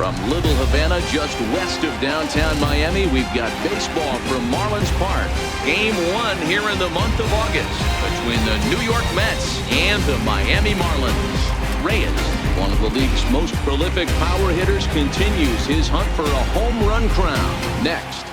From Little Havana, just west of downtown Miami, we've got baseball from Marlins Park. Game 1 here in the month of August between the New York Mets and the Miami Marlins. Reyes, one of the league's most prolific power hitters, continues his hunt for a home run crown. Next.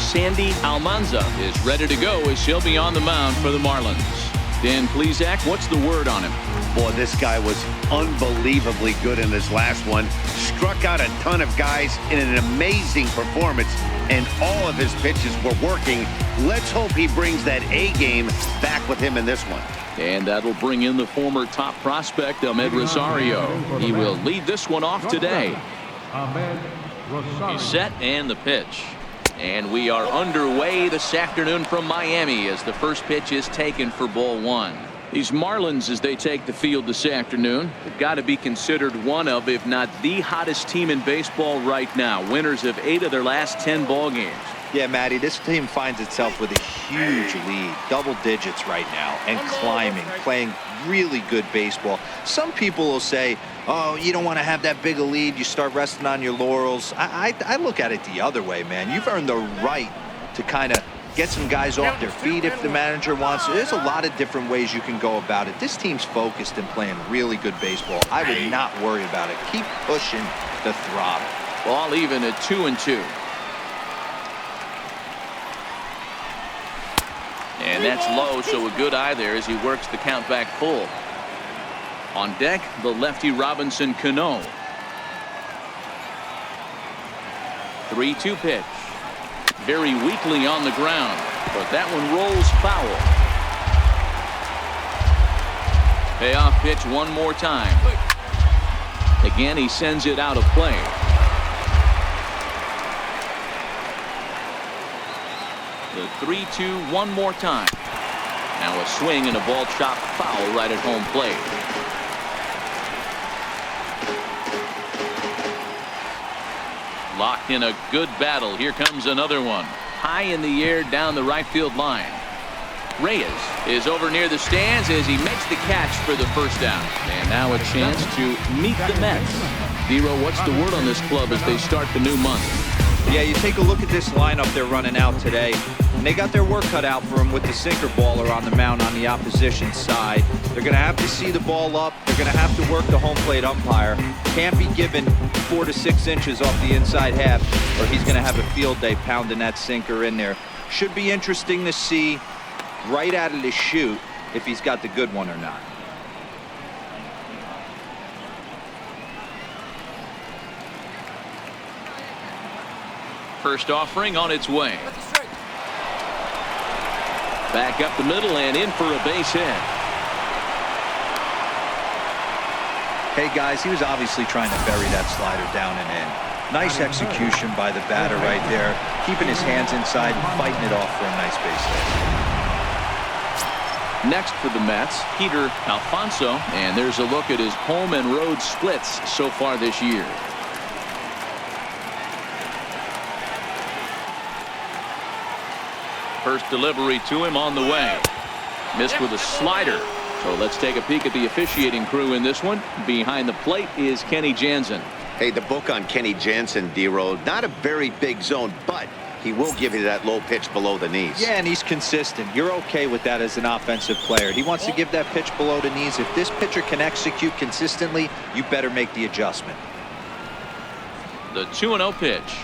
Sandy Almanza is ready to go as he'll be on the mound for the Marlins. Dan Plesac, what's the word on him? Boy, this guy was unbelievably good in his last one. Struck out a ton of guys in an amazing performance, and all of his pitches were working. Let's hope he brings that A game back with him in this one. And that'll bring in the former top prospect, Ahmed Rosario. He will lead this one off today. He's set and the pitch. And we are underway this afternoon from Miami as the first pitch is taken for ball 1. These Marlins, as they take the field this afternoon, have got to be considered one of, if not the hottest team in baseball right now. Winners of 8 of their last 10 ball games. Yeah, Matty, this team finds itself with a huge lead, double digits right now, and climbing, playing really good baseball. Some people will say, oh, you don't want to have that big a lead, you start resting on your laurels. I look at it the other way, man. You've earned the right to kind of get some guys off their feet if the manager wants to. There's a lot of different ways you can go about it. This team's focused and playing really good baseball. I would not worry about it. Keep pushing the throttle. Ball even at 2-2. And that's low, so a good eye there as he works the count back full. On deck, the lefty Robinson Cano. 3-2 pitch. Very weakly on the ground, but that one rolls foul. Payoff pitch one more time. Again, he sends it out of play. The 3-2 one more time. Now a swing and a ball chopped foul right at home plate. Locked in a good battle. Here comes another one. High in the air down the right field line. Reyes is over near the stands as he makes the catch for the first down. And now a chance to meet the Mets. Dero, what's the word on this club as they start the new month? Yeah, you take a look at this lineup they're running out today, and they got their work cut out for them with the sinker baller on the mound on the opposition side. They're going to have to see the ball up. They're going to have to work the home plate umpire. Can't be given 4 to 6 inches off the inside half, or he's going to have a field day pounding that sinker in there. Should be interesting to see right out of the chute if he's got the good one or not. First offering on its way. Back up the middle and in for a base hit. Hey guys, he was obviously trying to bury that slider down and in. Nice execution by the batter right there, keeping his hands inside and fighting it off for a nice base hit. Next for the Mets, Peter Alfonso, and there's a look at his home and road splits so far this year. First delivery to him on the way. Missed with a slider. So let's take a peek at the officiating crew in this one. Behind the plate is Kenny Jansen. Hey, the book on Kenny Jansen, D-Row, not a very big zone, but he will give you that low pitch below the knees. Yeah, and he's consistent. You're okay with that as an offensive player. He wants to give that pitch below the knees. If this pitcher can execute consistently, you better make the adjustment. The 2-0 pitch.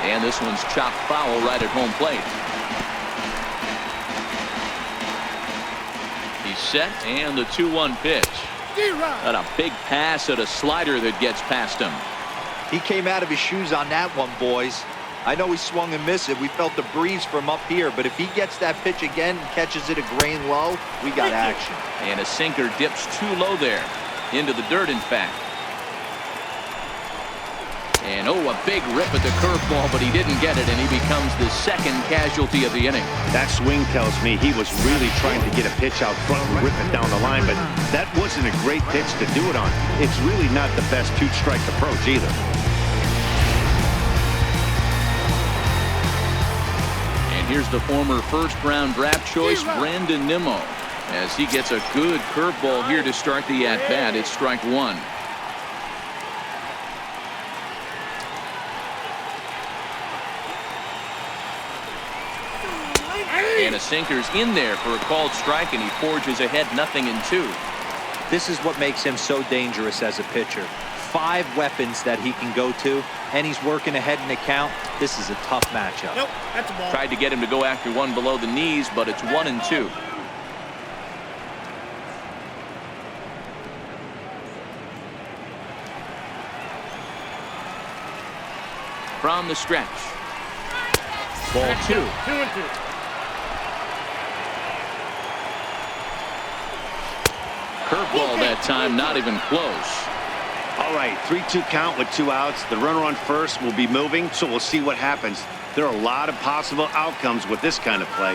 And this one's chopped foul right at home plate. He's set, and the 2-1 pitch. Got a big pass at a slider that gets past him. He came out of his shoes on that one, boys. I know he swung and missed it. We felt the breeze from up here, but if he gets that pitch again and catches it a grain low, we got action. And a sinker dips too low there. Into the dirt, in fact. And oh, a big rip at the curveball, but he didn't get it, and he becomes the second casualty of the inning. That swing tells me he was really trying to get a pitch out front and rip it down the line, but that wasn't a great pitch to do it on. It's really not the best two-strike approach either. And here's the former first-round draft choice, Brandon Nimmo. as he gets a good curveball here to start the at-bat. It's strike one. And a sinker's in there for a called strike, and he forges ahead 0-2. This is what makes him so dangerous as a pitcher. 5 weapons that he can go to, and he's working ahead in the count. This is a tough matchup. Nope, that's a ball. Tried to get him to go after one below the knees, but it's 1-2. From the stretch. Ball 2. 2-2. Curveball that time, not even close. All right, 3-2 count with 2 outs. The runner on first will be moving, so we'll see what happens. There are a lot of possible outcomes with this kind of play.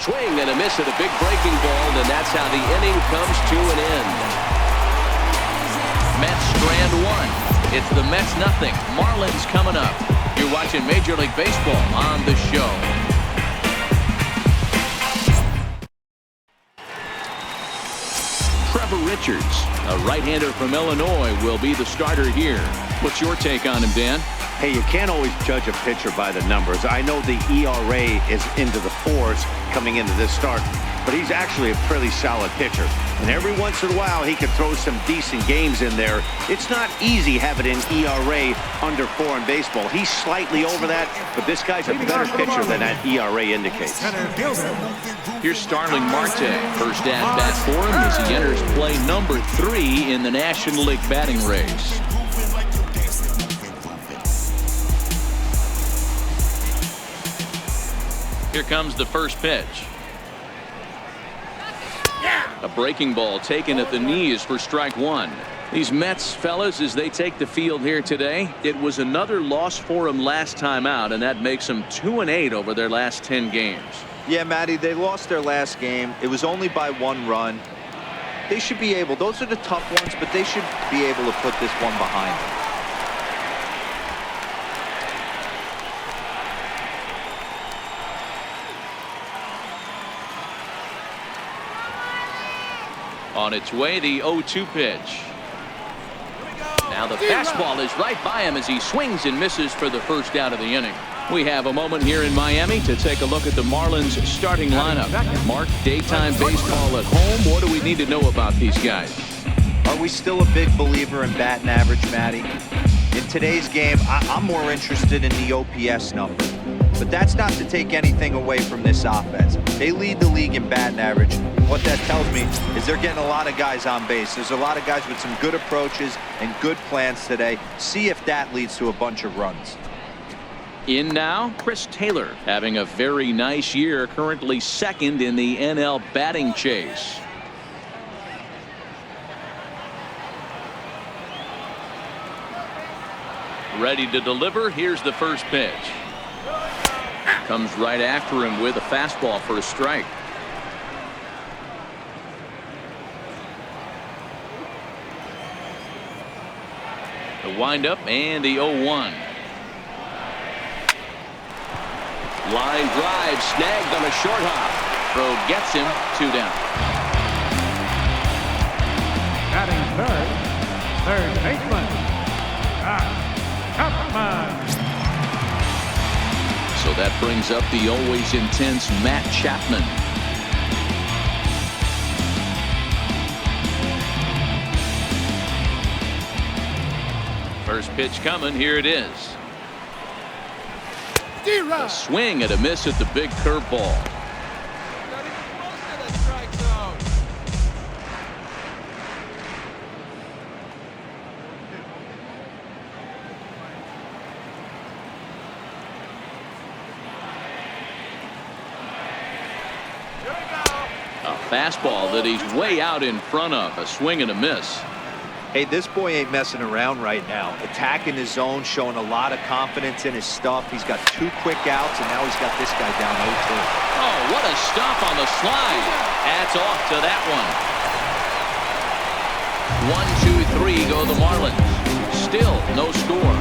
Swing and a miss at a big breaking ball, and that's how the inning comes to an end. Mets strand 1. It's the Mets 0. Marlins coming up. You're watching Major League Baseball on the show. Trevor Richards, a right-hander from Illinois, will be the starter here. What's your take on him, Dan? Hey, you can't always judge a pitcher by the numbers. I know the ERA is into the 4s coming into this start, but he's actually a pretty solid pitcher. And every once in a while, he can throw some decent games in there. It's not easy having an ERA under 4 in baseball. He's slightly over that, but this guy's a better pitcher than that ERA indicates. Here's Starling Marte. First at-bat for him as he enters play number 3 in the National League batting race. Here comes the first pitch. A breaking ball taken at the knees for strike 1. These Mets, fellas, as they take the field here today, it was another loss for them last time out, and that makes them 2-8 over their last 10 games. Yeah, Matty, they lost their last game. It was only by 1 run. They should be able, those are the tough ones, but they should be able to put this one behind them. On its way, the 0-2 pitch. Now the fastball is right by him as he swings and misses for the first out of the inning. We have a moment here in Miami to take a look at the Marlins starting lineup. Mark, daytime baseball at home. What do we need to know about these guys? Are we still a big believer in batting average, Matty? In today's game, I'm more interested in the OPS number. But that's not to take anything away from this offense. They lead the league in batting average. What that tells me is they're getting a lot of guys on base. There's a lot of guys with some good approaches and good plans today. See if that leads to a bunch of runs. In now, Chris Taylor having a very nice year, currently 2nd in the NL batting chase. Ready to deliver. Here's the first pitch. Comes right after him with a fastball for a strike. The windup and the 0-1. Line drive snagged on a short hop. Throw gets him 2 down. Batting third baseman, Chapman. So that brings up the always intense Matt Chapman. First pitch coming. Here it is. A swing and a miss at the big curveball. A fastball that he's way out in front of. A swing and a miss. Hey, this boy ain't messing around right now. Attacking his zone, showing a lot of confidence in his stuff. He's got 2 quick outs, and now he's got this guy down 0-2. Oh, what a stop on the slide. Hats off to that one. 1, 2, 3 go the Marlins. Still no score.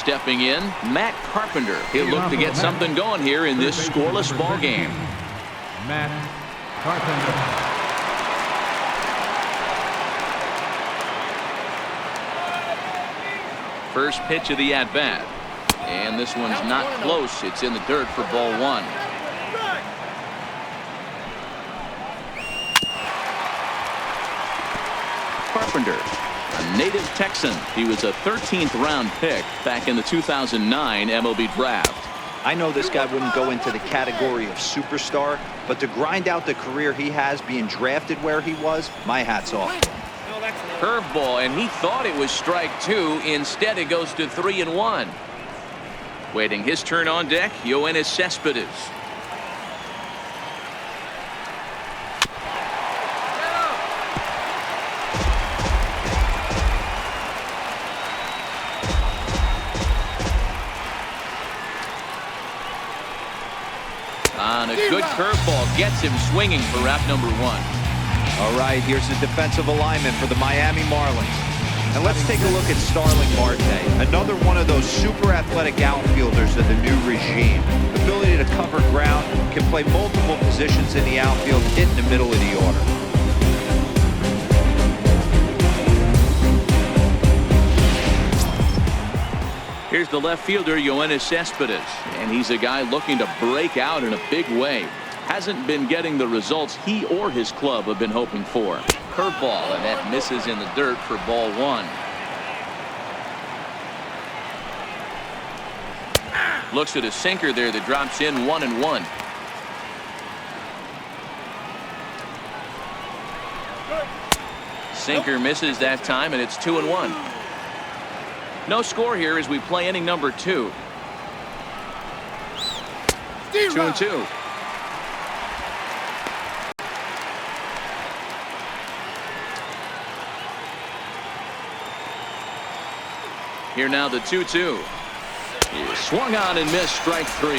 stepping in, Matt Carpenter. He'll look to get something going here in this scoreless ball game. Matt Carpenter. First pitch of the at-bat. And this one's not close. It's in the dirt for ball one. Carpenter, a native Texan. He was a 13th round pick back in the 2009 MLB draft. I know this guy wouldn't go into the category of superstar, but to grind out the career he has being drafted where he was, my hat's off. Curveball, and he thought it was strike two. Instead, it goes to 3-1. Waiting his turn on deck, Yoenis Cespedes. On a good curveball, gets him swinging for wrap number one. All right, here's the defensive alignment for the Miami Marlins. And let's take a look at Starling Marte, another one of those super athletic outfielders of the new regime. Ability to cover ground, can play multiple positions in the outfield, hit in the middle of the order. Here's the left fielder, Yoenis Cespedes, and he's a guy looking to break out in a big way. Hasn't been getting the results he or his club have been hoping for. Curveball, and that misses in the dirt for ball one. Looks at a sinker there that drops in 1-1. Sinker misses that time, and it's 2-1. No score here as we play inning number 2. 2-2. Here now the 2-2. Swung on and missed, strike 3.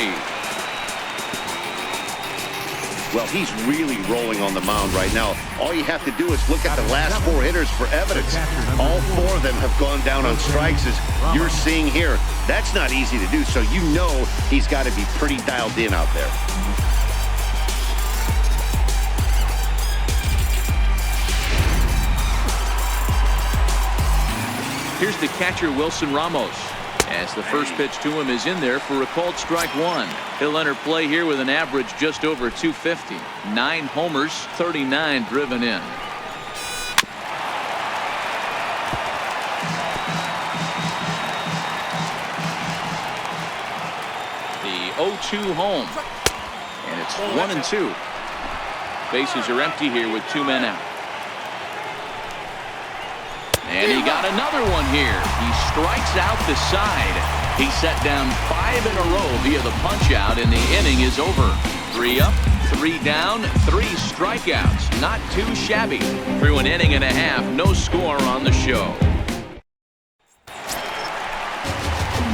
Well, he's really rolling on the mound right now. All you have to do is look at the last 4 hitters for evidence. All 4 of them have gone down on strikes, as you're seeing here. That's not easy to do, so you know he's got to be pretty dialed in out there. Here's the catcher, Wilson Ramos, as the first pitch to him is in there for a called strike 1. He'll enter play here with an average just over 250. 9 homers, 39 driven in. The 0-2 home, and it's 1-2. Bases are empty here with 2 men out. And he got another one here. He strikes out the side. He set down 5 in a row via the punch out, and the inning is over. 3 up, 3 down, 3 strikeouts. Not too shabby. Through an inning and a half, no score on the show.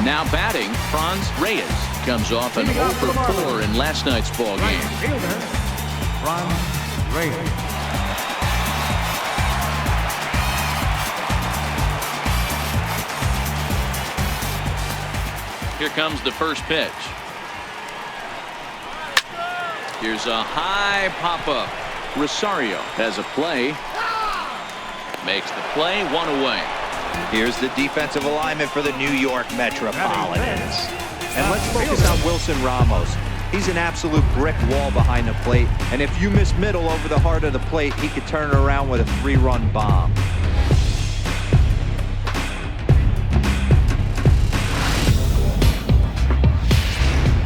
Now batting, Franz Reyes comes off an 0 for 4 in last night's ball game. Fielder, Franz Reyes. Here comes the first pitch. Here's a high pop-up. Rosario has a play. Makes the play, 1 away. Here's the defensive alignment for the New York Metropolitans. And let's focus on Wilson Ramos. He's an absolute brick wall behind the plate. And if you miss middle over the heart of the plate, he could turn it around with a 3-run bomb.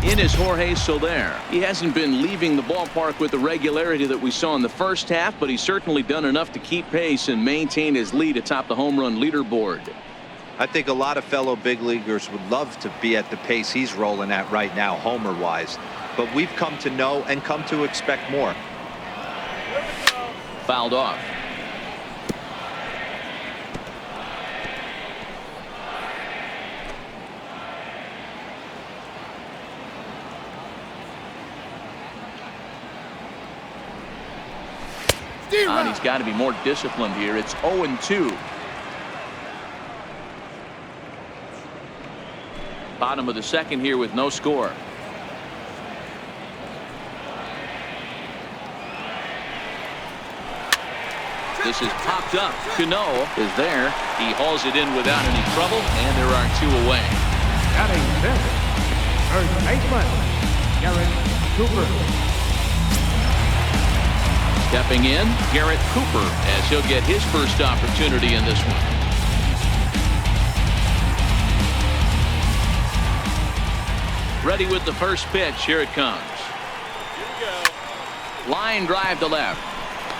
In is Jorge Soler. He hasn't been leaving the ballpark with the regularity that we saw in the first half, but he's certainly done enough to keep pace and maintain his lead atop the home run leaderboard. I think a lot of fellow big leaguers would love to be at the pace he's rolling at right now, homer-wise. But we've come to know and come to expect more. Fouled off. And he's got to be more disciplined here. It's 0-2. Bottom of the second here with no score. This is popped up. Cano is there. He hauls it in without any trouble, and there are 2 away. Batting fifth, first baseman, Garrett Cooper. Stepping in, Garrett Cooper, as he'll get his first opportunity in this one. Ready with the first pitch. Here it comes. Here we go. Line drive to left.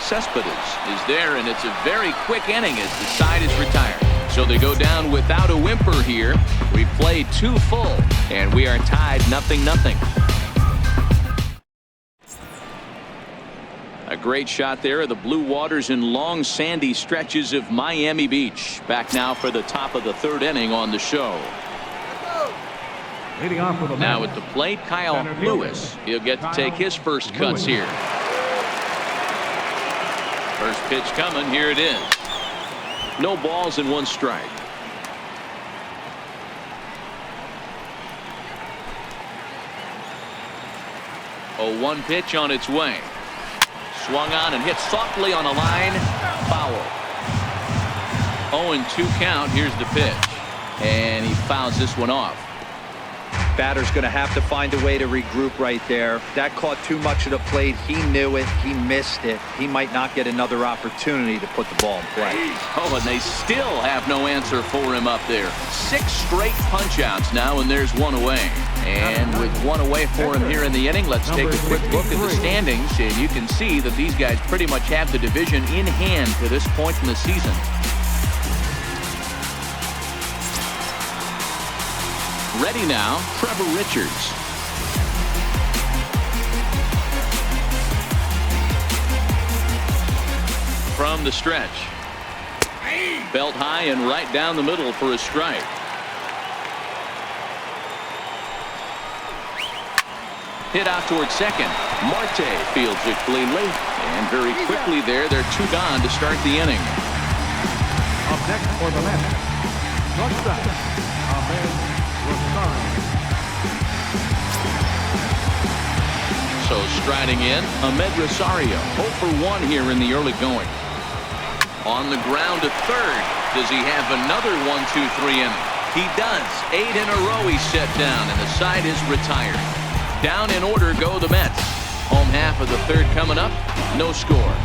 Cespedes is there, and it's a very quick inning as the side is retired. So they go down without a whimper here. We've played 2 full, and we are tied 0-0. A great shot there of the blue waters and long sandy stretches of Miami Beach. Back now for the top of the 3rd inning on the show. Leading off with now at the plate, Kyle Lewis. He'll get to take his first cuts here. First pitch coming. Here it is. No balls and 1 strike. Oh, 1 pitch on its way. Swung on and hit softly on a line. Foul. 0-2 count. Here's the pitch. And he fouls this one off. Batter's going to have to find a way to regroup right there. That caught too much of the plate. He knew it. He missed it. He might not get another opportunity to put the ball in play. Oh, and they still have no answer for him up there. 6 straight punch-outs now, and there's 1 away. And with 1 away for him here in the inning, let's take a quick look at the standings. And you can see that these guys pretty much have the division in hand to this point in the season. Ready now, Trevor Richards. From the stretch. Belt high and right down the middle for a strike. Hit out towards second. Marte fields it cleanly. And very quickly there, they're 2 gone to start the inning. Up next for the Mets, shortstop, So striding in, Ahmed Rosario. 0 for 1 here in the early going. On the ground to third. Does he have another 1-2-3 inning? He does. 8 in a row he's set down, and the side is retired. Down in order go the Mets. Home half of the 3rd coming up. No score.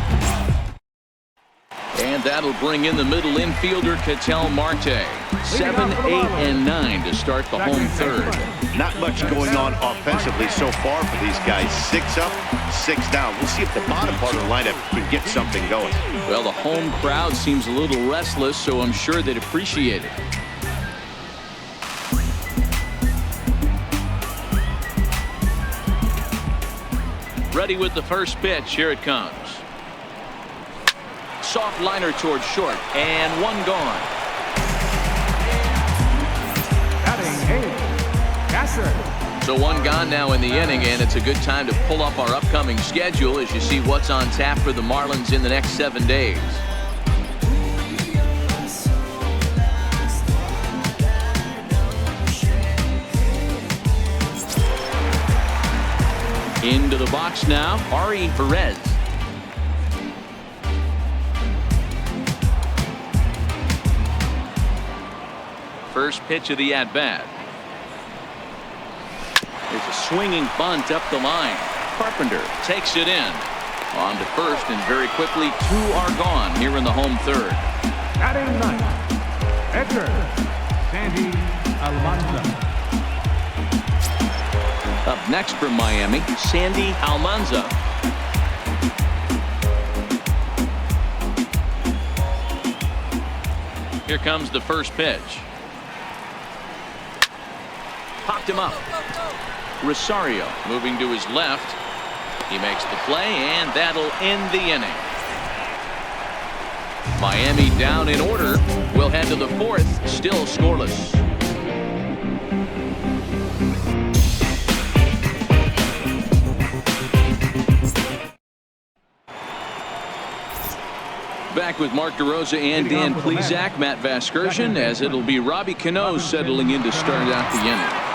And that'll bring in the middle infielder, Ketel Marte. 7, 8, and 9 to start the home 3rd. Not much going on offensively so far for these guys. 6 up, 6 down. We'll see if the bottom part of the lineup can get something going. Well, the home crowd seems a little restless, so I'm sure they'd appreciate it. Ready with the first pitch. Here it comes. Soft liner towards short, and 1 gone. So 1 gone now in the inning, and it's a good time to pull up our upcoming schedule as you see what's on tap for the Marlins in the next 7 days. Into the box now, Ari Perez. First pitch of the at-bat. There's a swinging bunt up the line. Carpenter takes it in. On to first, and very quickly 2 are gone here in the home 3rd. Batting 9th, Edgar Sandy Almanza. Up next from Miami, Sandy Almanza. Here comes the first pitch. Popped him up. Rosario moving to his left. He makes the play, and that'll end the inning. Miami down in order. We'll head to the 4th, still scoreless. Back with Mark DeRosa and Dan Plesac, Matt Vasgersian, as it'll be Robbie Cano settling in to start out the inning.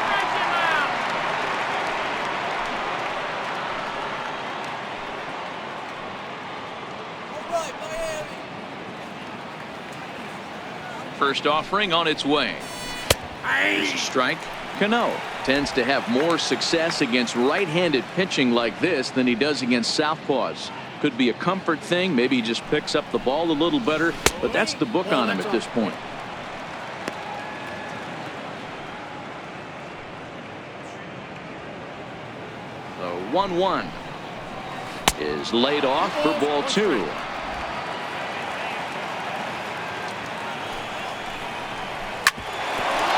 First offering on its way. There's a strike. Cano tends to have more success against right-handed pitching like this than he does against southpaws. Could be a comfort thing. Maybe he just picks up the ball a little better, but that's the book on him at this point. The 1-1 is laid off for ball 2.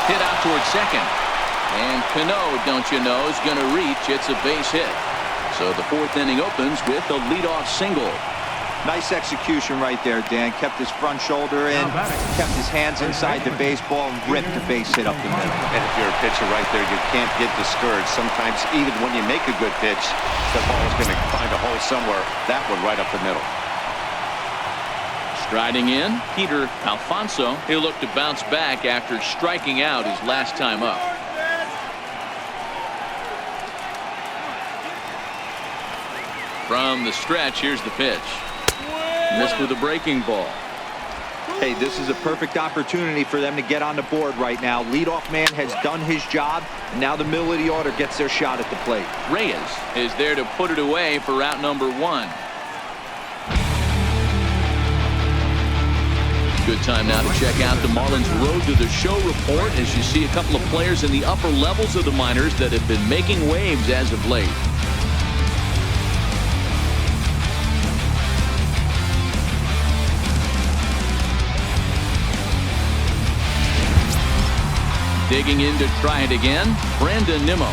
Hit out towards second. And Cano, don't you know, is going to reach. It's a base hit. So the 4th inning opens with a leadoff single. Nice execution right there, Dan. Kept his front shoulder in, kept his hands inside the baseball, and ripped the base hit up the middle. And if you're a pitcher right there, you can't get discouraged. Sometimes even when you make a good pitch, the ball is going to find a hole somewhere. That one right up the middle. Striding in, Peter Alfonso. He'll look to bounce back after striking out his last time up. From the stretch, here's the pitch. Missed with a breaking ball. Hey, this is a perfect opportunity for them to get on the board right now. Leadoff man has done his job, and now the middle of the order gets their shot at the plate. Reyes is there to put it away for out number 1. Good time now to check out the Marlins Road to the Show report as you see a couple of players in the upper levels of the minors that have been making waves as of late. Digging in to try it again, NIMMO.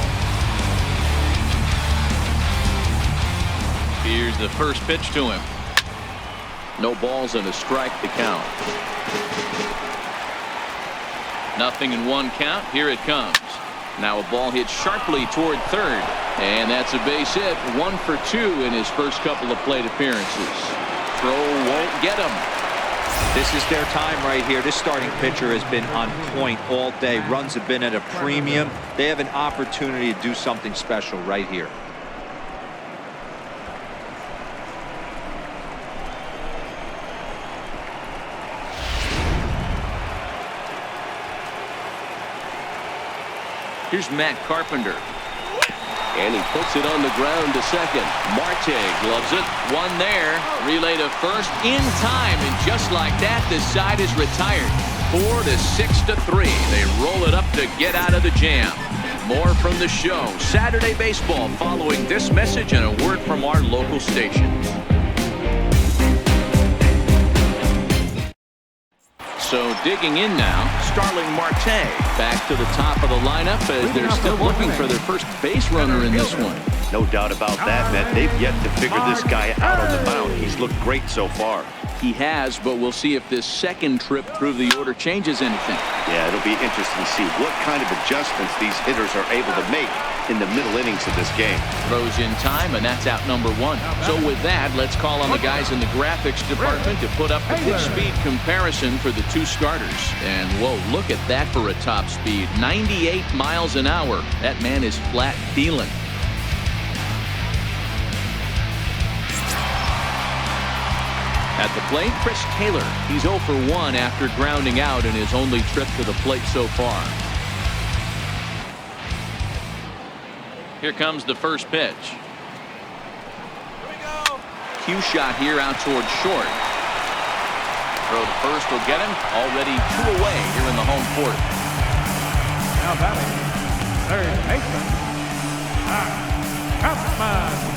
Here's the first pitch to him. No balls and a strike to count. Nothing in 1 count. Here it comes. Now a ball hit sharply toward third. And that's a base hit. 1 for 2 in his first couple of plate appearances. Throw won't get him. This is their time right here. This starting pitcher has been on point all day. Runs have been at a premium. They have an opportunity to do something special right here. Here's Matt Carpenter. And he puts it on the ground to second. Marte gloves it. 1 there. Relay to first in time. And just like that, the side is retired. 4 to 6 to 3. They roll it up to get out of the jam. More from the show. Saturday baseball following this message and a word from our local station. So digging in now, Starling Marte back to the top of the lineup as they're still looking for their first base runner in this one. No doubt about that, Matt. They've yet to figure this guy out on the mound. He's looked great so far. He has, but we'll see if this second trip through the order changes anything. Yeah, it'll be interesting to see what kind of adjustments these hitters are able to make in the middle innings of this game. Throws in time, and that's out number 1. So with that, let's call on the guys in the graphics department to put up the pitch speed comparison for the 2 starters. And whoa, look at that for a top speed. 98 miles an hour. That man is flat dealing. At the plate, Chris Taylor. He's 0 for 1 after grounding out in his only trip to the plate so far. Here comes the first pitch. Here we go. Cue shot here out towards short. Throw to first will get him. Already 2 away here in the home fourth. Now batting, third baseman, Chapman.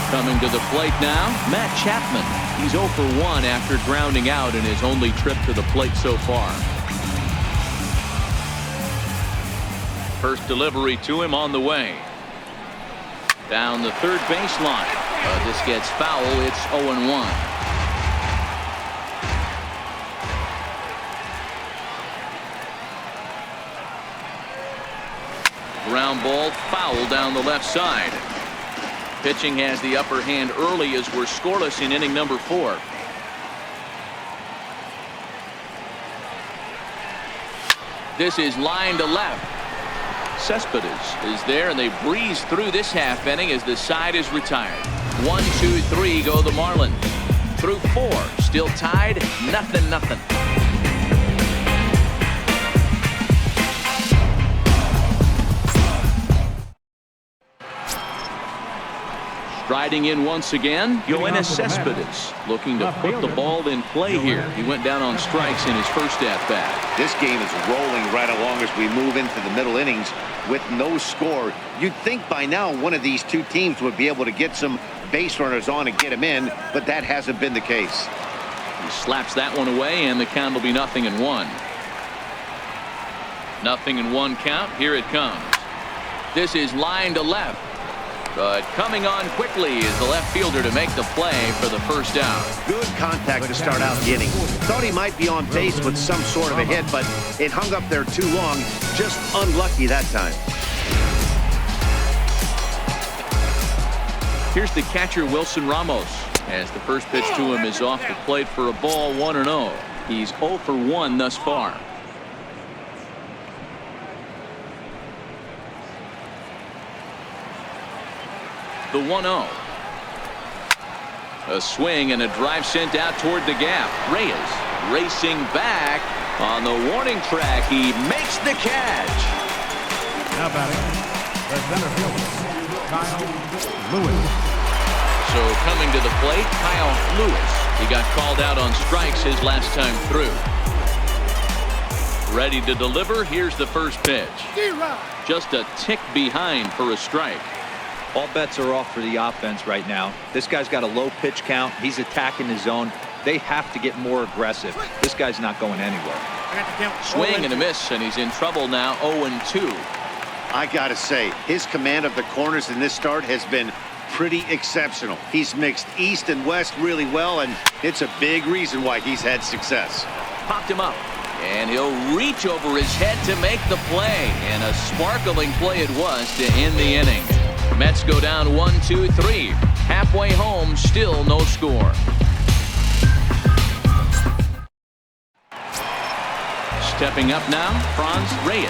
Coming to the plate now, Matt Chapman. He's 0 for 1 after grounding out in his only trip to the plate so far. First delivery to him on the way. Down the third baseline. This gets foul. It's 0-1. Ground ball foul down the left side. Pitching has the upper hand early as we're scoreless in inning number 4. This is line to left. Cespedes is there, and they breeze through this half inning as the side is retired. 1, 2, 3 go the Marlins. Through 4, still tied, 0-0. Striding in once again, Yoenis Cespedes, looking to put the ball in play here. He went down on strikes in his first at-bat. This game is rolling right along as we move into the middle innings with no score. You'd think by now one of these two teams would be able to get some base runners on and get them in, but that hasn't been the case. He slaps that one away, and the count will be 0-1. 0-1 count. Here it comes. This is line to left. But coming on quickly is the left fielder to make the play for the first out. Good contact to start out the inning. Thought he might be on base with some sort of a hit, but it hung up there too long. Just unlucky that time. Here's the catcher, Wilson Ramos, as the first pitch to him is off the plate for a ball, 1-0. He's 0 for 1 thus far. The 1-0. A swing and a drive sent out toward the gap. Reyes racing back on the warning track. He makes the catch. Now batting, the center fielder, Kyle Lewis. So coming to the plate, Kyle Lewis. He got called out on strikes his last time through. Ready to deliver. Here's the first pitch. Just a tick behind for a strike. All bets are off for the offense right now. This guy's got a low pitch count. He's attacking the zone. They have to get more aggressive. This guy's not going anywhere. Swing and a miss, and he's in trouble now. 0-2. I gotta say, his command of the corners in this start has been pretty exceptional. He's mixed east and west really well, and it's a big reason why he's had success. Popped him up, and he'll reach over his head to make the play, and a sparkling play it was to end the inning. Mets go down 1-2-3. Halfway home, still no score. Stepping up now, Franz Reyes.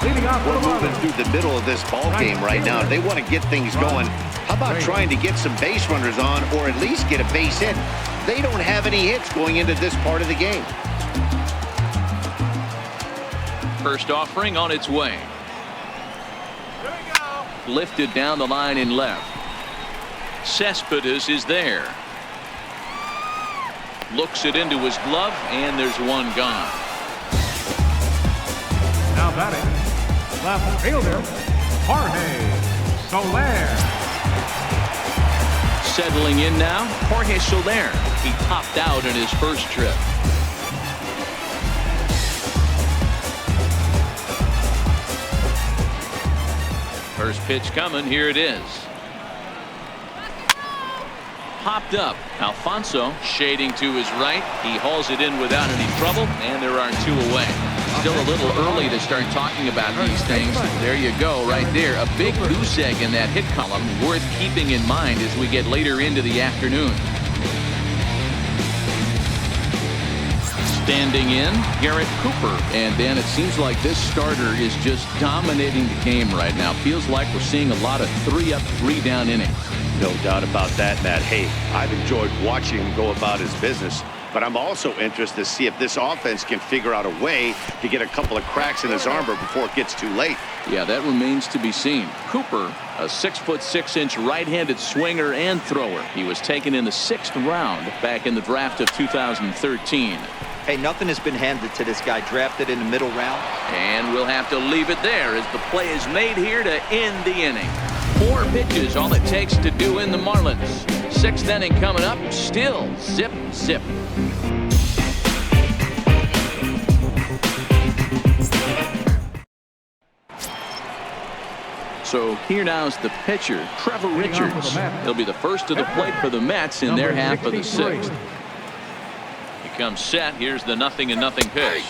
We're moving through the middle of this ball game right now. They want to get things going. How about trying to get some base runners on, or at least get a base hit? They don't have any hits going into this part of the game. First offering on its way. Lifted down the line in left. Cespedes is there. Looks it into his glove, and there's one gone. Now batting, left fielder, Jorge Soler. Settling in now, Jorge Soler. He topped out in his first trip. First pitch coming. Here it is. Popped up. Alfonso shading to his right. He hauls it in without any trouble, and there are two away. Still a little early to start talking about these things. There you go, right there. A big goose egg in that hit column, worth keeping in mind as we get later into the afternoon. Standing in, Garrett Cooper. And Dan, it seems like this starter is just dominating the game right now. Feels like we're seeing a lot of 3-up, 3-down innings. No doubt about that, Matt. Hey, I've enjoyed watching him go about his business, but I'm also interested to see if this offense can figure out a way to get a couple of cracks in his armor before it gets too late. Yeah, that remains to be seen. Cooper, a 6'6" right-handed swinger and thrower. He was taken in the 6th round back in the draft of 2013. Hey, nothing has been handed to this guy, drafted in the middle round. And we'll have to leave it there as the play is made here to end the inning. 4 pitches, all it takes to do in the Marlins. 6th inning coming up, still zip, zip. So here now is the pitcher, Trevor Richards. He'll be the first to the plate for the Mets in their half of the 6th. He comes set. Here's the 0-0 pitch.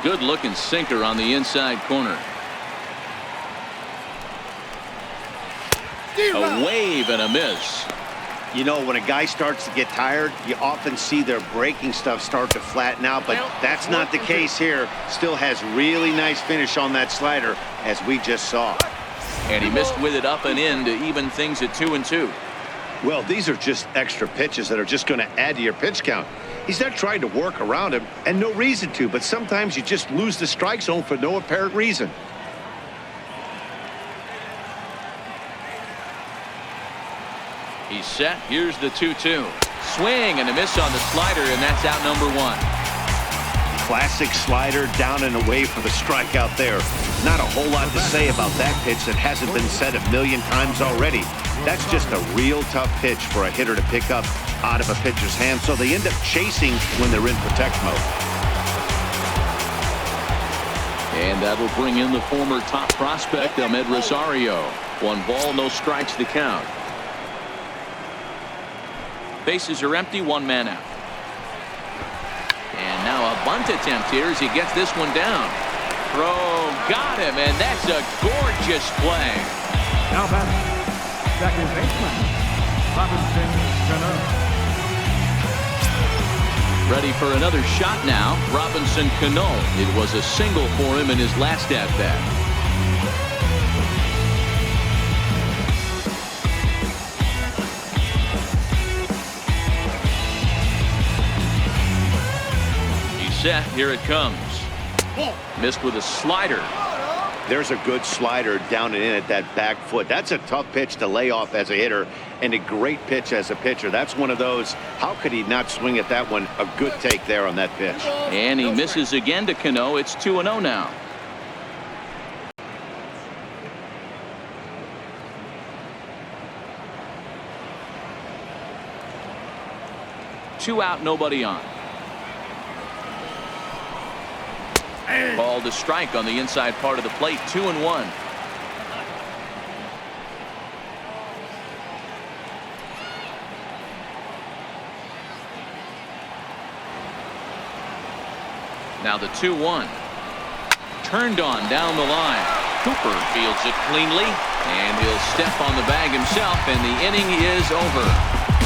Good looking sinker on the inside corner. A wave and a miss. You know, when a guy starts to get tired, you often see their breaking stuff start to flatten out, but that's not the case here. Still has really nice finish on that slider, as we just saw. And he missed with it up and in to even things at 2-2. Well, these are just extra pitches that are just going to add to your pitch count. He's not trying to work around him, and no reason to, but sometimes you just lose the strike zone for no apparent reason. He's set. Here's the 2-2. Swing and a miss on the slider, and that's out number 1. Classic slider, down and away for the strikeout there. Not a whole lot to say about that pitch that hasn't been said a million times already. That's just a real tough pitch for a hitter to pick up out of a pitcher's hand, so they end up chasing when they're in protect mode. And that'll bring in the former top prospect, Ahmed Rosario. 1 ball, no strikes to count. Bases are empty, 1 man out. And now a bunt attempt here as he gets this one down. Throw, got him, and that's a gorgeous play. Now batting, second baseman, Robinson-Cano. Ready for another shot now, Robinson-Cano. It was a single for him in his last at-bat. Set. Here it comes. Missed with a slider. There's a good slider down and in at that back foot. That's a tough pitch to lay off as a hitter, and a great pitch as a pitcher. That's one of those, how could he not swing at that one? A good take there on that pitch. And he misses again to Cano. It's 2-0 now. Two out, nobody on. Ball to strike on the inside part of the plate. 2-1. Now the 2-1. Turned on down the line. Cooper fields it cleanly, and he'll step on the bag himself, and the inning is over.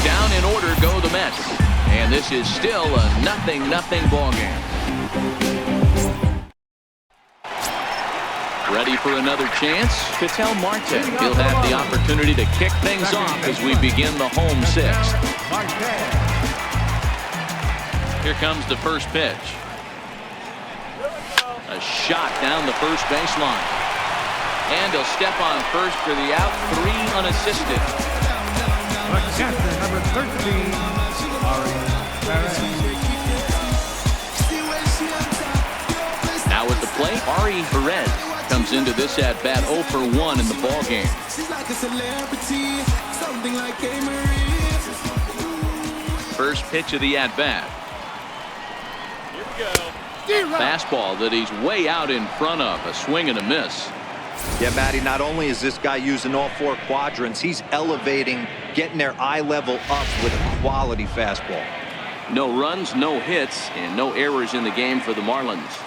Down in order go the Mets, and this is still a 0-0 ball game. Ready for another chance? Ketel Marte. He'll have the opportunity to kick things off as we begin the home 6th. Here comes the first pitch. A shot down the first baseline. And he'll step on first for the out. 3 unassisted. Catcher number 13, Now at the plate, Ari Perez comes into this at bat 0 for 1 in the ball game. First pitch of the at bat. Here we go. Fastball that he's way out in front of. A swing and a miss. Yeah, Matty, not only is this guy using all 4 quadrants, he's elevating, getting their eye level up with a quality fastball. No runs, no hits, and no errors in the game for the Marlins.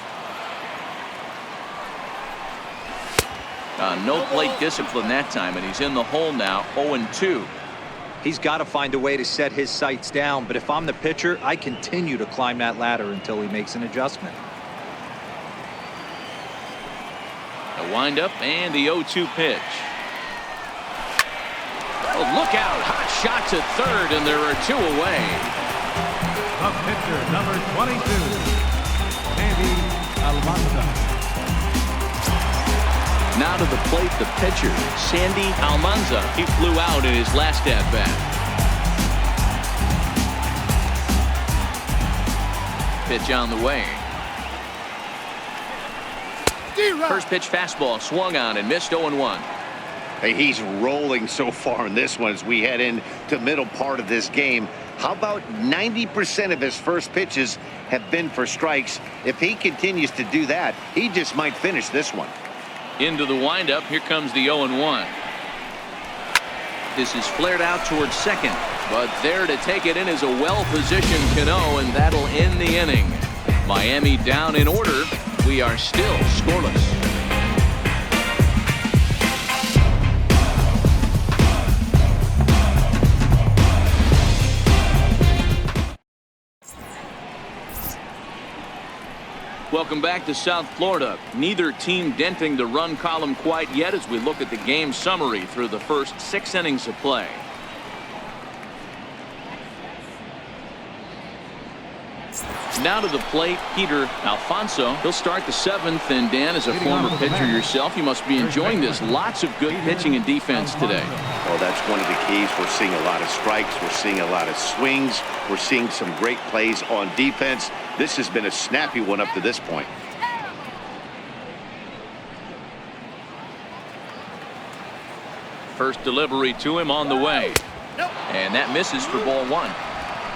No plate discipline that time, and he's in the hole now, 0-2. He's got to find a way to set his sights down, but if I'm the pitcher, I continue to climb that ladder until he makes an adjustment. The windup and the 0-2 pitch. Oh, look out. Hot shot to third, and there are 2 away. The pitcher, number 22, Sandy Almanza. Now to the plate, the pitcher, Sandy Almanza. He flew out in his last at-bat. Pitch on the way. First pitch fastball swung on and missed. 0-1. Hey, he's rolling so far in this one as we head into middle part of this game. How about 90% of his first pitches have been for strikes? If he continues to do that, he just might finish this one. Into the windup. Here comes the 0-1. This is flared out towards second, but there to take it in is a well-positioned Cano, and that'll end the inning. Miami down in order. We are still scoreless. Welcome back to South Florida. Neither team denting the run column quite yet as we look at the game summary through the first 6 innings of play. Now to the plate, Peter Alfonso. He'll start the 7th, and Dan, as a former pitcher yourself, you must be enjoying this. Lots of good pitching and defense today. Oh, that's one of the keys. We're seeing a lot of strikes. We're seeing a lot of swings. We're seeing some great plays on defense. This has been a snappy one up to this point. First delivery to him on the way. And that misses for ball 1.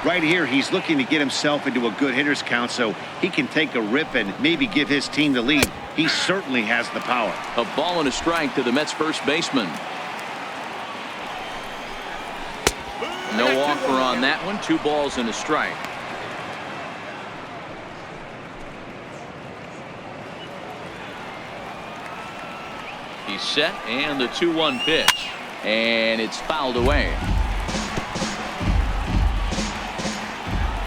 Right here, he's looking to get himself into a good hitter's count so he can take a rip and maybe give his team the lead. He certainly has the power. A ball and a strike to the Mets first baseman. No offer on that one. 2 balls and a strike. He's set, and the 2-1 pitch. And it's fouled away.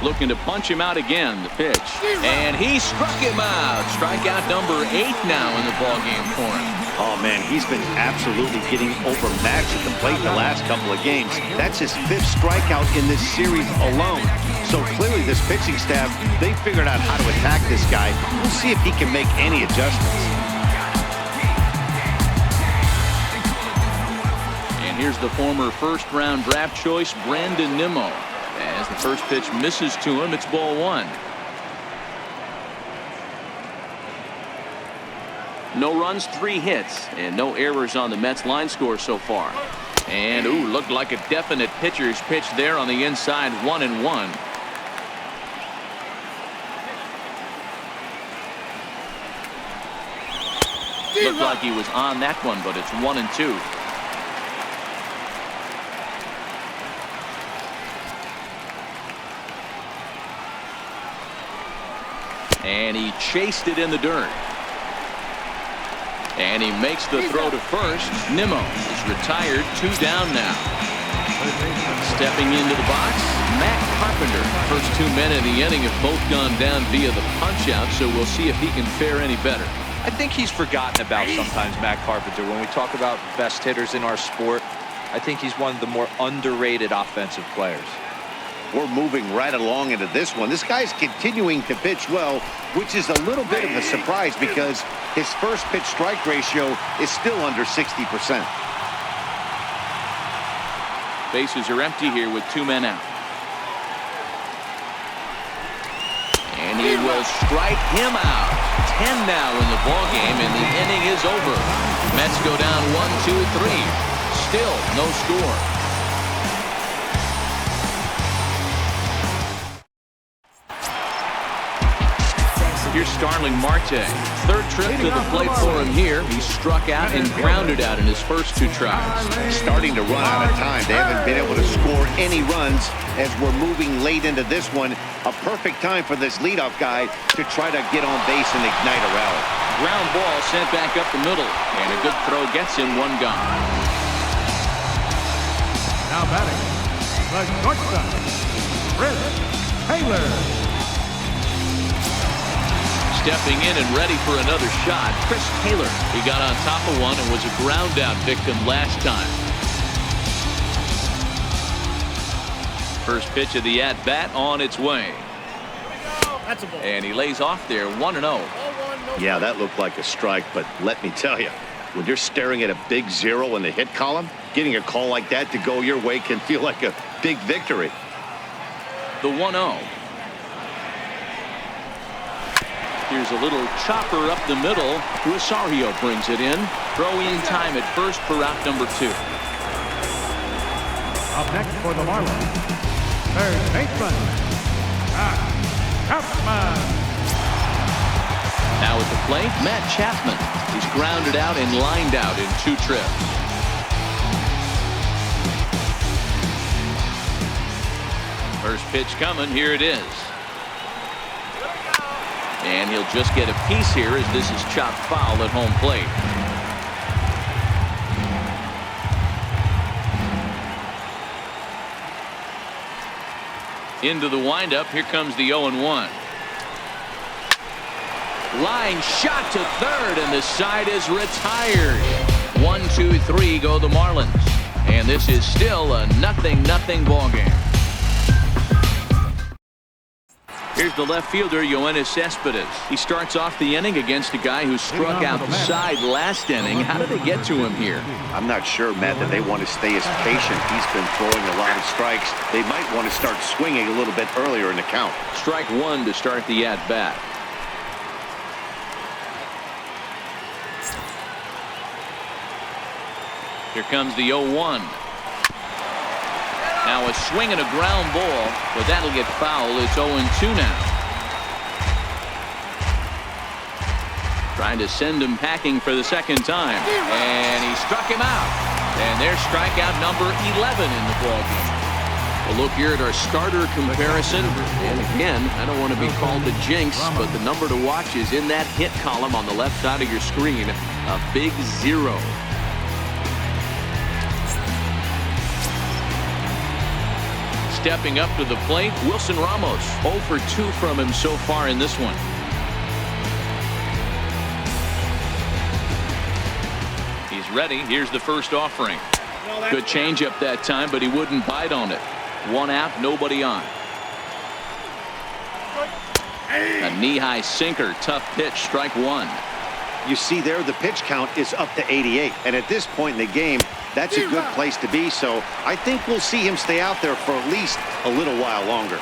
Looking to punch him out again, the pitch. And he struck him out. Strikeout number 8 now in the ballgame for him. Oh, man, he's been absolutely getting overmatched at the plate the last couple of games. That's his 5th strikeout in this series alone. So clearly this pitching staff, they figured out how to attack this guy. We'll see if he can make any adjustments. And here's the former first-round draft choice, Brandon Nimmo. As the first pitch misses to him, it's ball 1. No runs, 3 hits, and no errors on the Mets line score so far. And, ooh, looked like a definite pitcher's pitch there on the inside, 1-1. Looked like he was on that one, but it's 1-2. And he chased it in the dirt. And he makes the throw to first. Nimmo is retired. 2 down now. Stepping into the box, Matt Carpenter. First 2 men in the inning have both gone down via the punch-out, so we'll see if he can fare any better. I think he's forgotten about sometimes, Matt Carpenter. When we talk about best hitters in our sport, I think he's one of the more underrated offensive players. We're moving right along into this one. This guy's continuing to pitch well, which is a little bit of a surprise because his first pitch strike ratio is still under 60%. Bases are empty here with 2 men out. And he will strike him out. 10 now in the ballgame, and the inning is over. Mets go down 1-2-3. Still no score. Here's Starling Marte. 3rd trip to the plate for him here. He struck out and grounded out in his first 2 tries. Starting to run out of time. They haven't been able to score any runs as we're moving late into this one. A perfect time for this leadoff guy to try to get on base and ignite a rally. Ground ball sent back up the middle, and a good throw gets him 1 gone. Now batting, the shortstop, Chris Taylor. Stepping in and ready for another shot, Chris Taylor. He got on top of one and was a ground out victim last time. First pitch of the at-bat on its way. And he lays off there, 1-0. Yeah, that looked like a strike, but let me tell you, when you're staring at a big 0 in the hit column, getting a call like that to go your way can feel like a big victory. The 1-0. Here's a little chopper up the middle. Rosario brings it in. Throw-in time at first for out number 2. Up next for the Marlins, third baseman, Chapman. Now at the plate, Matt Chapman. He's grounded out and lined out in 2 trips. First pitch coming. Here it is. And he'll just get a piece here as this is chopped foul at home plate. Into the windup. Here comes the 0-1. Line shot to third, and the side is retired. 1-2-3 go the Marlins. And this is still a 0-0 ball game. Here's the left fielder, Cespedes. He starts off the inning against a guy who struck outside last inning. How did they get to him here? I'm not sure, Matt, that they want to stay as patient. He's been throwing a lot of strikes. They might want to start swinging a little bit earlier in the count. Strike one to start the at-bat. Here comes the 0-1. Now a swing and a ground ball, but that'll get foul. It's 0-2 now. Trying to send him packing for the second time. And he struck him out. And there's strikeout number 11 in the ballgame. A look here at our starter comparison. And again, I don't want to be called the jinx, but the number to watch is in that hit column on the left side of your screen. A big 0. Stepping up to the plate, Wilson Ramos. 0 for 2 from him so far in this one. He's ready. Here's the first offering. Good changeup that time, but he wouldn't bite on it. One out, nobody on. A knee-high sinker, tough pitch, strike one. You see there, the pitch count is up to 88. And at this point in the game, that's a good place to be. So I think we'll see him stay out there for at least a little while longer.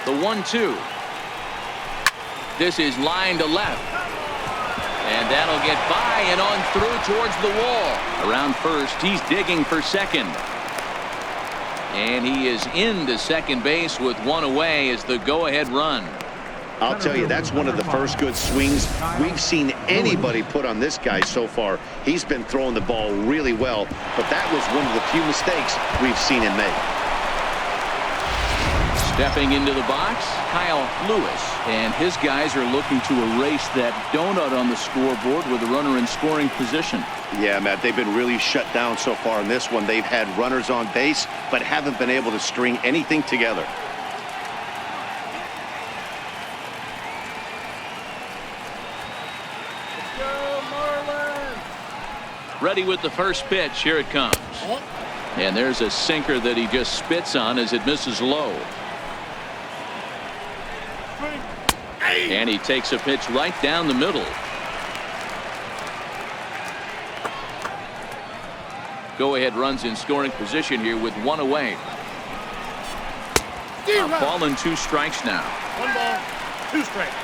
The 1-2. This is line to left. And that'll get by and on through towards the wall. Around first, he's digging for second. And he is into second base with one away as the go-ahead run. I'll tell you, that's one of the first good swings we've seen anybody put on this guy so far. He's been throwing the ball really well, but that was one of the few mistakes we've seen him make. Stepping into the box, Kyle Lewis. And his guys are looking to erase that donut on the scoreboard with a runner in scoring position. Yeah, Matt, they've been really shut down so far in this one. They've had runners on base, but haven't been able to string anything together. Ready with the first pitch. Here it comes. And there's a sinker that he just spits on as it misses low. And he takes a pitch right down the middle. Go-ahead runs in scoring position here with one away. A ball and 2 strikes now. 1 ball, 2 strikes.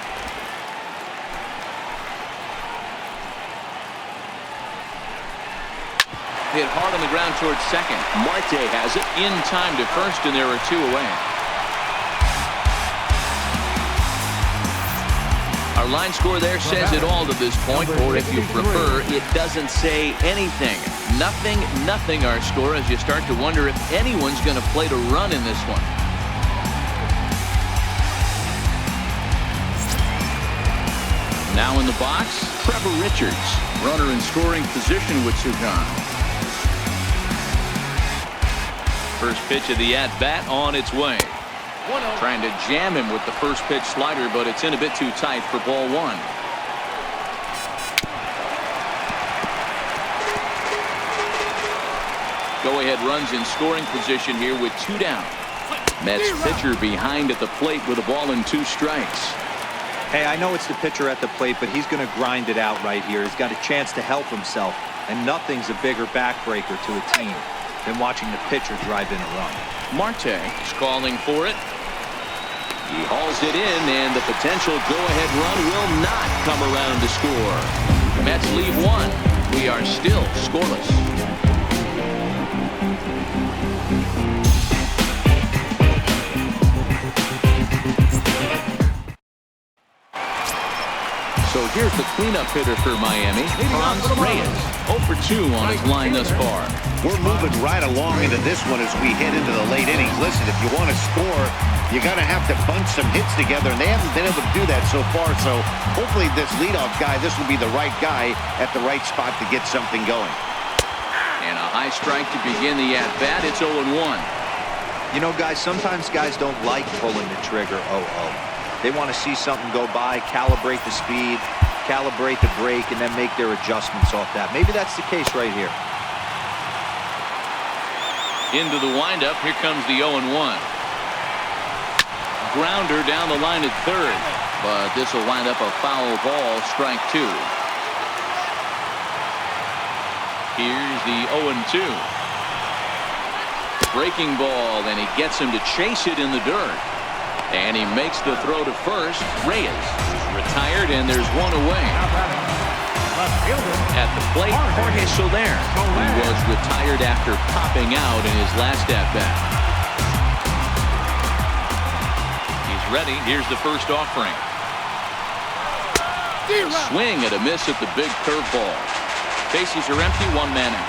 Hit hard on the ground towards second. Marte has it in time to first, and there are 2 away. Our line score there says it all to this point, or if you prefer, it doesn't say anything. Nothing our score, as you start to wonder if anyone's going to play to run in this one. Now in the box, Trevor Richards. Runner in scoring position with 2 gone. First pitch of the at-bat on its way. Trying to jam him with the first pitch slider, but it's in a bit too tight for ball 1. Go-ahead runs in scoring position here with 2 down. Mets pitcher behind at the plate with a ball and 2 strikes. Hey, I know it's the pitcher at the plate, but he's going to grind it out right here. He's got a chance to help himself, and nothing's a bigger backbreaker to a team than watching the pitcher drive in a run. Marte is calling for it. He hauls it in, and the potential go-ahead run will not come around to score. Mets lead 1. We are still scoreless. So here's the cleanup hitter for Miami, Reyes. 0 for 2 on his line thus far. We're moving right along into this one as we head into the late innings. Listen, if you want to score, you got to have to bunch some hits together, and they haven't been able to do that so far. So hopefully this leadoff guy, this will be the right guy at the right spot to get something going. And a high strike to begin the at-bat. It's 0-1. You know, guys, sometimes guys don't like pulling the trigger 0-0. They want to see something go by, calibrate the speed, calibrate the break, and then make their adjustments off that. Maybe that's the case right here. Into the windup. Here comes the 0-1. Grounder down the line at third, but this will wind up a foul ball, strike 2. Here's the 0-2. Breaking ball, and he gets him to chase it in the dirt. And he makes the throw to first. Reyes retired, and there's one away. At the plate, Jorge Soler. He was retired after popping out in his last at-bat. He's ready. Here's the first offering. A swing and a miss at the big curveball. Bases are empty, one man out.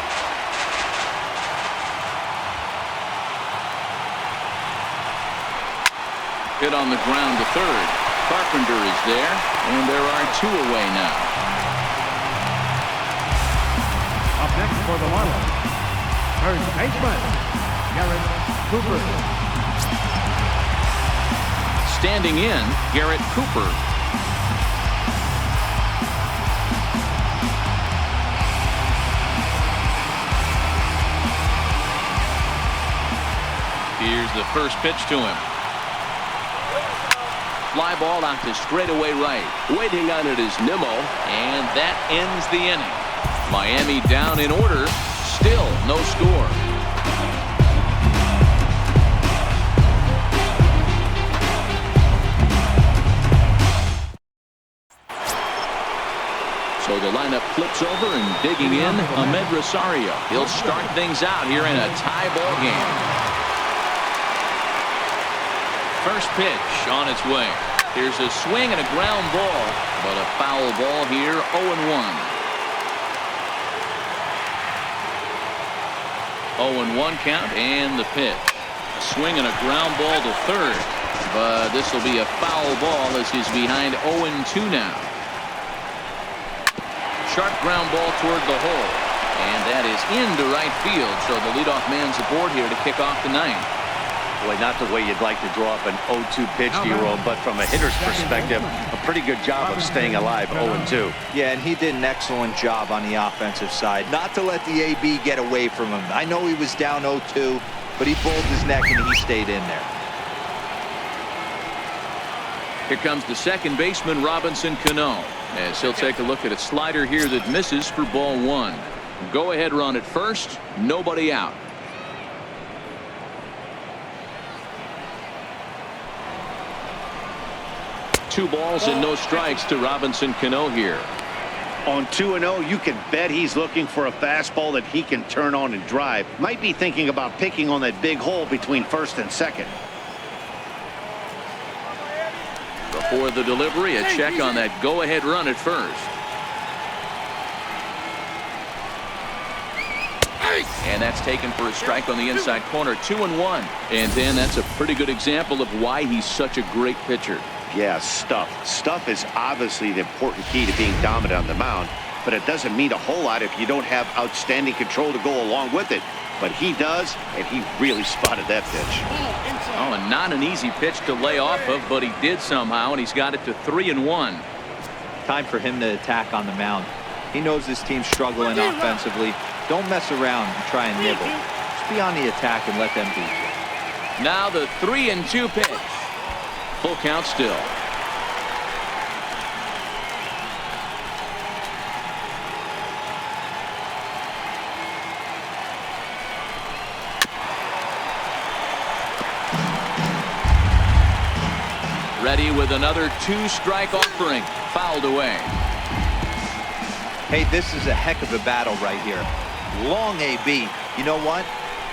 Hit on the ground to third. Carpenter is there, and there are 2 away now. Up next for the Marlins, first baseman, Garrett Cooper. Standing in, Garrett Cooper. Here's the first pitch to him. Fly ball out to straightaway right. Waiting on it is Nimmo, and that ends the inning. Miami down in order. Still no score. So the lineup flips over, and digging in, Ahmed Rosario. He'll start things out here in a tie ball game. First pitch on its way. Here's a swing and a ground ball, but a foul ball here, 0-1. 0-1 count, and the pitch. A swing and a ground ball to third, but this will be a foul ball as he's behind 0-2 now. Sharp ground ball toward the hole, and that is into right field, so the leadoff man's aboard here to kick off the ninth. Boy, not the way you'd like to draw up an 0-2 pitch to your own, but from a hitter's perspective, a pretty good job of staying alive, 0-2. Yeah, and he did an excellent job on the offensive side. Not to let the AB get away from him. I know he was down 0-2, but he pulled his neck and he stayed in there. Here comes the second baseman, Robinson Cano, as he'll take a look at a slider here that misses for ball 1. Go ahead run at first, nobody out. Two balls and no strikes to Robinson Cano here. On 2-0, you can bet he's looking for a fastball that he can turn on and drive. Might be thinking about picking on that big hole between first and second. Before the delivery, a check on that go-ahead run at first. And that's taken for a strike on the inside corner, 2-1. And then that's a pretty good example of why he's such a great pitcher. Yeah, stuff. Stuff is obviously the important key to being dominant on the mound, but it doesn't mean a whole lot if you don't have outstanding control to go along with it. But he does, and he really spotted that pitch. Oh, and not an easy pitch to lay off of, but he did somehow, and he's got it to 3-1. Time for him to attack on the mound. He knows this team's struggling offensively. Don't mess around and try and nibble. Just be on the attack and let them beat you. Now the 3-2 pitch. Full count still. Ready with another 2-strike offering. Fouled away. Hey, this is a heck of a battle right here. Long AB. You know what?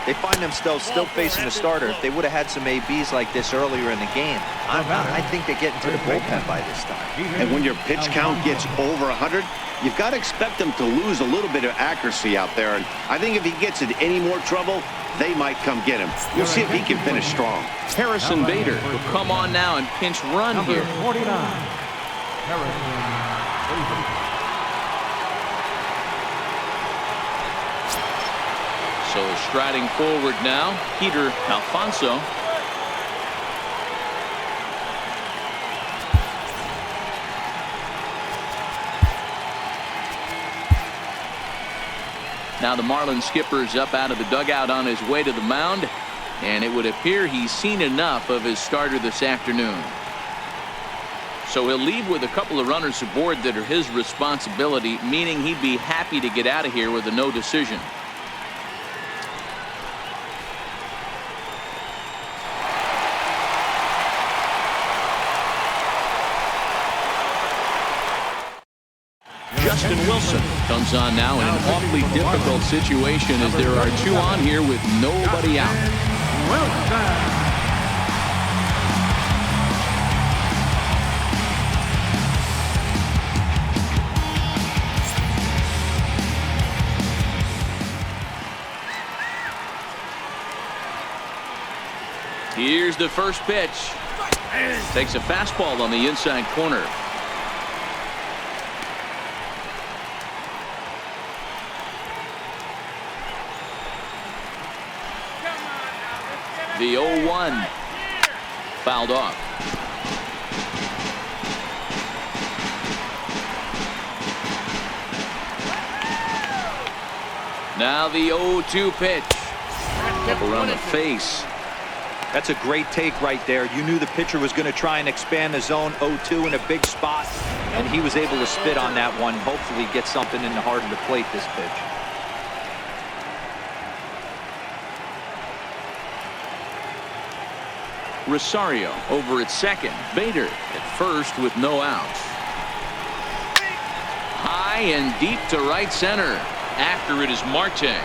They find themselves still facing a starter. If they would have had some ABs like this earlier in the game, I think they get into the bullpen by this time. And when your pitch count gets over 100, you've got to expect them to lose a little bit of accuracy out there. And I think if he gets in any more trouble, they might come get him. We'll see if he can finish strong. Harrison Bader will come on now and pinch run here. 49. Harrison Bader. So striding forward now, Peter Alfonso. Now the Marlins skipper's up out of the dugout on his way to the mound, and it would appear he's seen enough of his starter this afternoon. So he'll leave with a couple of runners aboard that are his responsibility, meaning he'd be happy to get out of here with a no decision. Justin Wilson comes on now in an awfully difficult situation as there are two on here with nobody out. Here's the first pitch. Takes a fastball on the inside corner. The 0-1 fouled off. Now the 0-2 pitch. Up around the face. That's a great take right there. You knew the pitcher was going to try and expand the zone. 0-2 in a big spot, and he was able to spit on that one. Hopefully get something in the heart of the plate this pitch. Rosario over at second. Bader at first with no outs. High and deep to right center. After it is Marte.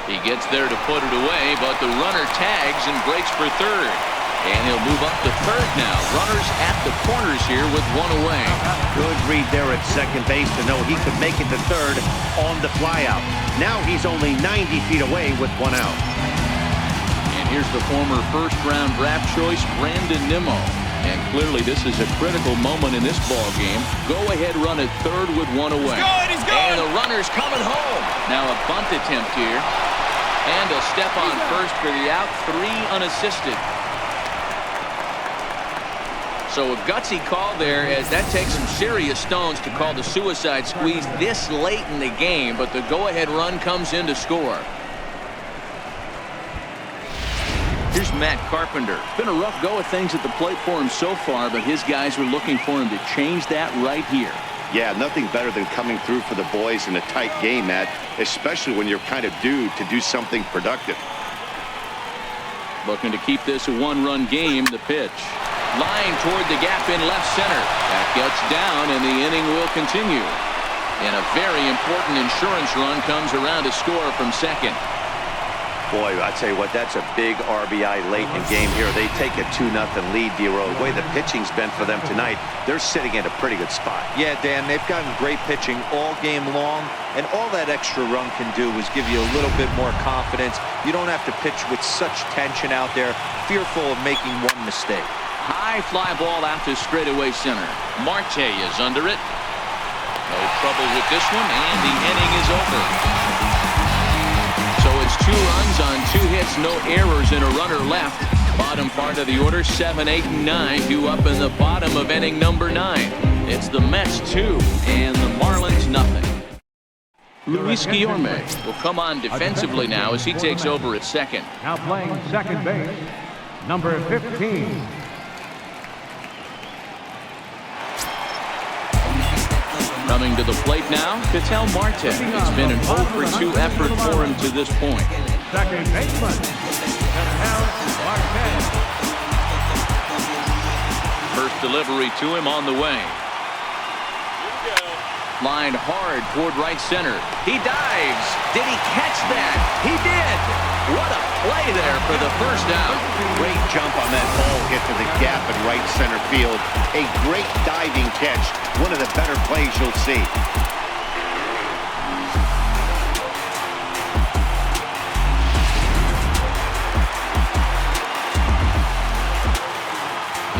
He gets there to put it away, but the runner tags and breaks for third. And he'll move up to third now. Runners at the corners here with one away. Good read there at second base to know he could make it to third on the flyout. Now he's only 90 feet away with one out. Here's the former first-round draft choice, Brandon Nimmo. And clearly this is a critical moment in this ball game. Go-ahead run at third with one away. He's good. And the runner's coming home. Now a bunt attempt here. And a step on first for the out. 3 unassisted. So a gutsy call there, as that takes some serious stones to call the suicide squeeze this late in the game. But the go-ahead run comes in to score. Here's Matt Carpenter. Been a rough go of things at the plate for him so far, but his guys are looking for him to change that right here. Yeah, nothing better than coming through for the boys in a tight game, Matt, especially when you're kind of due to do something productive. Looking to keep this a one-run game. The pitch. Line toward the gap in left center. That gets down, and the inning will continue. And a very important insurance run comes around to score from second. Boy, I tell you what, that's a big RBI late in game here. They take a 2-0 lead, D-Row. The way the pitching's been for them tonight, they're sitting in a pretty good spot. Yeah, Dan, they've gotten great pitching all game long, and all that extra run can do is give you a little bit more confidence. You don't have to pitch with such tension out there, fearful of making one mistake. High fly ball out to straightaway center. Marte is under it. No trouble with this one, and the inning is over. So it's 2 runs on 2 hits, no errors, and a runner left. Bottom part of the order, 7, 8, and 9, due up in the bottom of inning number 9. It's the Mets 2 and the Marlins nothing. Luis Guillorme will come on defensively now as he takes over at second. Now playing second base, number 15. Coming to the plate now, Ketel Marte. It's been an 0-for-2 effort for him to this point. Second baseman, Ketel Marte. First delivery to him on the way. Lined hard toward right center. He dives. Did he catch that? He did. What a play there for the first out. Great jump on that ball hit to the gap in right center field. A great diving catch. One of the better plays you'll see.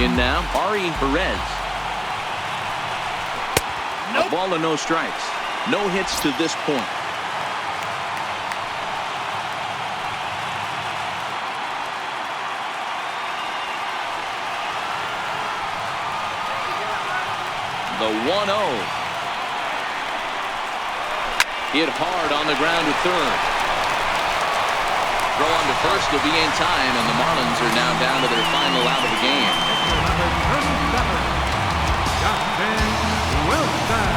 In now, Ari Perez. A ball and no strikes. No hits to this point. The 1-0. Hit hard on the ground to third. Throw on to first to be in time, and the Marlins are now down to their final out of the game. Number 37, Justin Wilson.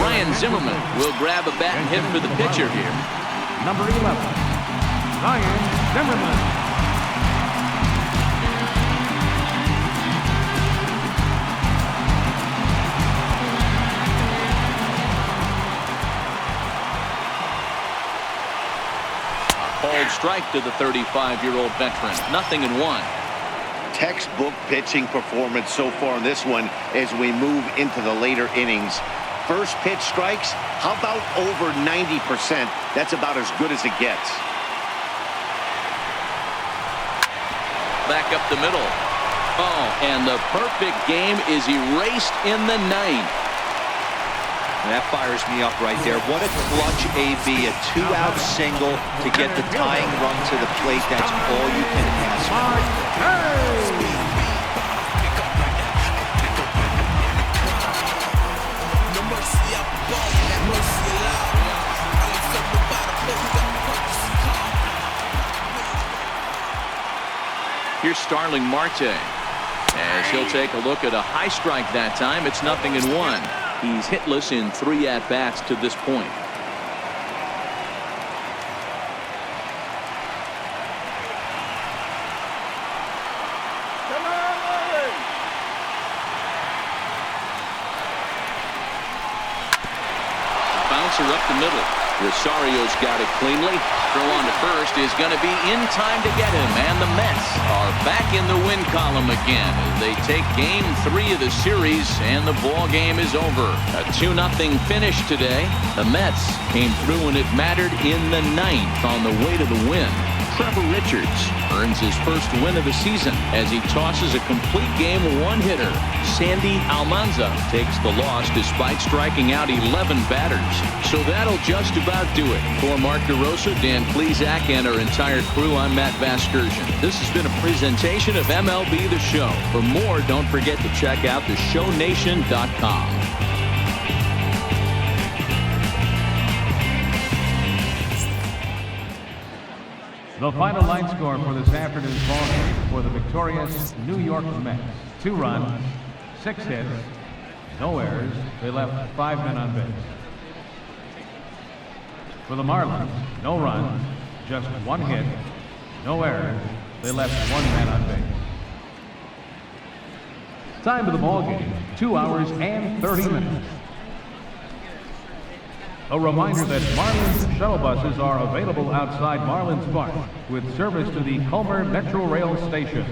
Ryan Zimmerman will grab a bat and hit for the pitcher here. Number 11, Ryan Zimmerman. A called strike to the 35-year-old veteran. 0-1. Textbook pitching performance so far in this one as we move into the later innings. First pitch strikes, how about over 90%? That's about as good as it gets. Back up the middle. Oh, and the perfect game is erased in the ninth. That fires me up right there. What a clutch AB, a 2-out single to get the tying run to the plate. That's all you can ask for. Here's Starling Marte as he'll take a look at a high strike that time. It's 0-1. He's hitless in 3 at-bats to this point. Bouncer up the middle. Rosario's got it cleanly. Throw on to first is going to be in time to get him, and the Mets are back in the win column again as they take game 3 of the series, and the ball game is over. A 2-0 finish today. The Mets came through when it mattered in the 9th on the way to the win. Trevor Richards earns his first win of the season as he tosses a complete game one-hitter. Sandy Almanza takes the loss despite striking out 11 batters. So that'll just about do it. For Mark DeRosa, Dan Plesac, and our entire crew, I'm Matt Vasgersian. This has been a presentation of MLB The Show. For more, don't forget to check out theshownation.com. The final line score for this afternoon's ball game for the victorious New York Mets. 2 runs, 6 hits, no errors. They left 5 men on base. For the Marlins, no runs, just 1 hit, no errors. They left 1 man on base. Time of the ball game, 2 hours and 30 minutes. A reminder that Marlins shuttle buses are available outside Marlins Park with service to the Culmer Metro Rail Station.